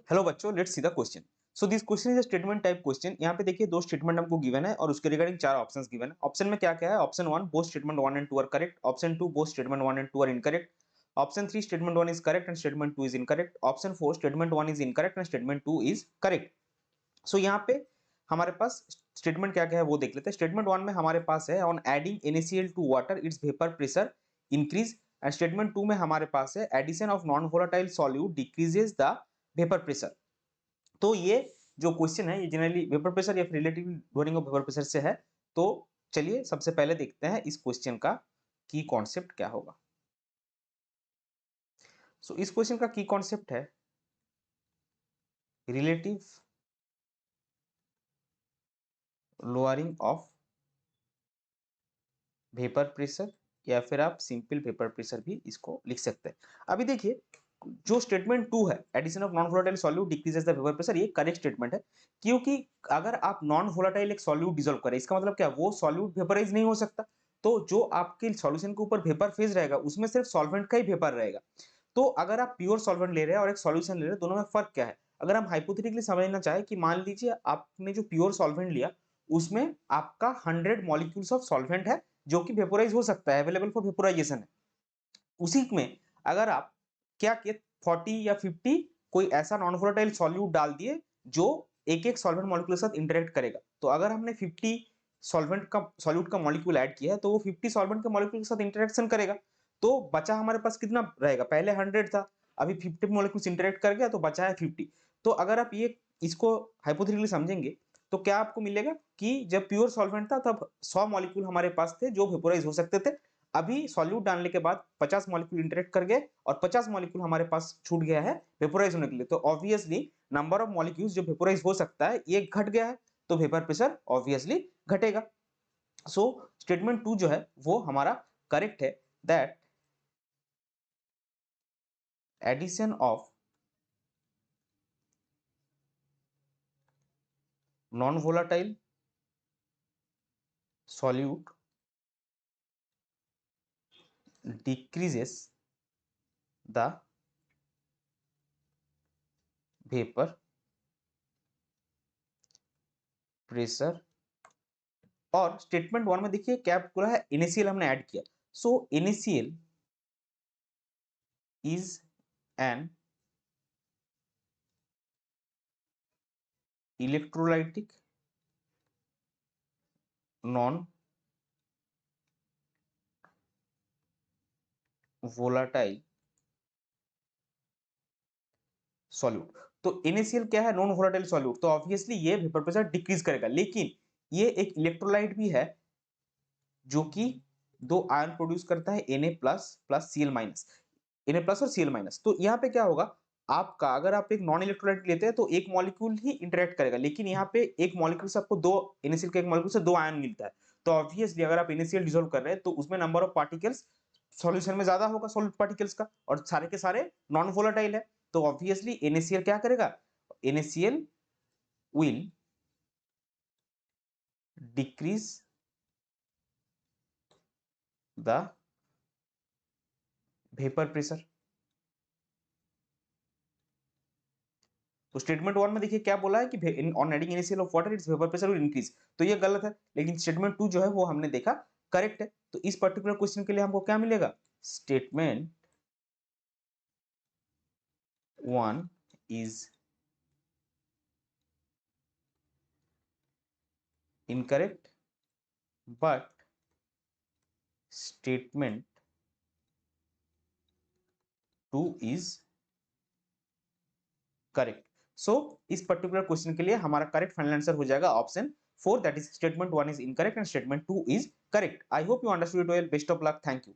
Hello बच्चों, let's see the question. So this question is a statement type question. यहाँ पे देखिए दो स्टेटमेंट हमको गिवन है और उसके रिगार्डिंग चार ऑप्शंस गिवन है। ऑप्शन में क्या क्या है? Option 1 both statement 1 and 2 are correct. Option 2 both statement 1 and 2 are incorrect. Option 3 statement 1 is correct and statement 2 is incorrect. Option 4 statement 1 is incorrect and statement 2 is correct. So यहाँ पे हमारे पास statement क्या क्या है वो देख लेते हैं। स्टेटमेंट 1 में हमारे पास है on adding NaCl to water its vapour pressure increase. And statement 2 में हमारे पास है addition of non volatile solute decreases the vapour pressure. तो ये जो क्वेश्चन है ये जनरली वेपर प्रेशर या फिर relative lowering of vapour pressure से है। तो चलिए सबसे पहले देखते हैं इस क्वेश्चन का की कॉन्सेप्ट क्या होगा। सो इस क्वेश्चन का की कॉन्सेप्ट है relative lowering of vapour pressure या फिर आप सिंपल वेपर प्रेशर भी इसको लिख सकते हैं। अभी देखिए जो स्टेटमेंट 2 है addition of non volatile solute decreases the vapour pressure, ये करेक्ट स्टेटमेंट है। क्योंकि अगर आप नॉन वोलेटाइल एक सॉल्यूट डिसॉल्व करें इसका मतलब क्या, वो सॉल्यूट वेपराइज नहीं हो सकता। तो जो आपके सॉल्यूशन के ऊपर वेपर फेज रहेगा उसमें सिर्फ सॉल्वेंट का ही वेपर रहेगा। तो अगर आप प्योर सॉल्वेंट ले रहे हैं और एक सॉल्यूशन ले रहे हैं, दोनों में फर्क क्या है? अगर हम हाइपोथेटिकली समझना चाहे कि मान लीजिए आपने जो प्योर सॉल्वेंट लिया उसमें आपका 100 मॉलिक्यूल्स ऑफ सॉल्वेंट है जो कि वेपोराइज हो सकता है, अवेलेबल फॉर वेपोराइजेशन है। उसी में अगर आप क्या किए 40 या 50 कोई ऐसा नॉन वोलेटाइल सॉल्यूट डाल दिए जो एक एक सॉल्वेंट मॉलिक्यूल के साथ इंटरेक्ट करेगा। तो अगर हमने 50 सॉल्वेंट का सॉल्यूट का मॉलिक्यूल ऐड किया है तो वो 50 सॉल्वेंट के मॉलिक्यूल के साथ इंटरेक्शन करेगा। तो बचा हमारे पास कितना रहेगा? पहले 100 था, अभी 50 मॉलिक्यूल्स इंटरेक्ट कर गया तो बचा है 50। तो अगर आप ये इसको हाइपोथेटिकली समझेंगे तो क्या आपको मिलेगा कि जब प्योर सॉल्वेंट था तब 100 मॉलिक्यूल हमारे पास थे जो वेपोराइज हो सकते थे। अभी सॉल्यूट डालने के बाद 50 मॉलिक्यूल इंटरेक्ट कर गए और 50 मॉलिक्यूल हमारे पास छूट गया है वेपोराइज होने के लिए। तो ऑब्वियसली नंबर ऑफ मॉलिक्यूल्स जो वेपोराइज हो सकता है ये घट गया है, तो वेपर प्रेशर ऑब्वियसली घटेगा। सो स्टेटमेंट 2 जो है वो हमारा करेक्ट है, that addition of non volatile solute decreases the vapour pressure. और स्टेटमेंट 1 में देखिए क्या पूरा है, NaCl हमने ऐड किया। सो NaCl is an electrolytic non volatile solute. तो NaCl क्या है? नॉन वोलेटाइल सॉल्यूट, तो ऑब्वियसली ये वेपर प्रेशर डिक्रीज करेगा। लेकिन ये एक इलेक्ट्रोलाइट भी है जो कि दो आयन प्रोड्यूस करता है, Na plus plus Cl minus, Na plus और Cl माइनस। तो यहाँ पे क्या होगा आपका, अगर आप एक नॉन इलेक्ट्रोलाइट लेते हैं तो एक मॉलिक्यूल ही इंटरेक्ट करेगा, लेकिन यहाँ पे एक मॉलिक्यूल से आपको दो NaCl के एक मॉलिक्यूल से दो आयन मिलता है। तो ऑब्वियसली अगर आप NaCl डिसॉल्व कर रहे हैं तो उसमें नंबर ऑफ पार्टिकल्स सॉल्यूशन में ज्यादा होगा सॉलिड पार्टिकल्स का, और सारे के सारे नॉन वोलेटाइल है। तो ऑब्वियसली NaCl क्या करेगा? NaCl will decrease the vapor pressure। तो स्टेटमेंट 1 में देखिए क्या बोला है कि on adding NaCl of water its vapour pressure will increase. तो ये गलत है, लेकिन स्टेटमेंट 2 जो है वो हमने देखा करेक्ट है। तो इस पर्टिकुलर क्वेश्चन के लिए हमको क्या मिलेगा? Statement 1 is incorrect but statement 2 is correct. So इस पर्टिकुलर क्वेश्चन के लिए हमारा करेक्ट फाइनल आंसर हो जाएगा option 4, that is statement 1 is incorrect and statement 2 is correct. I hope you understood it well. Best of luck, thank you.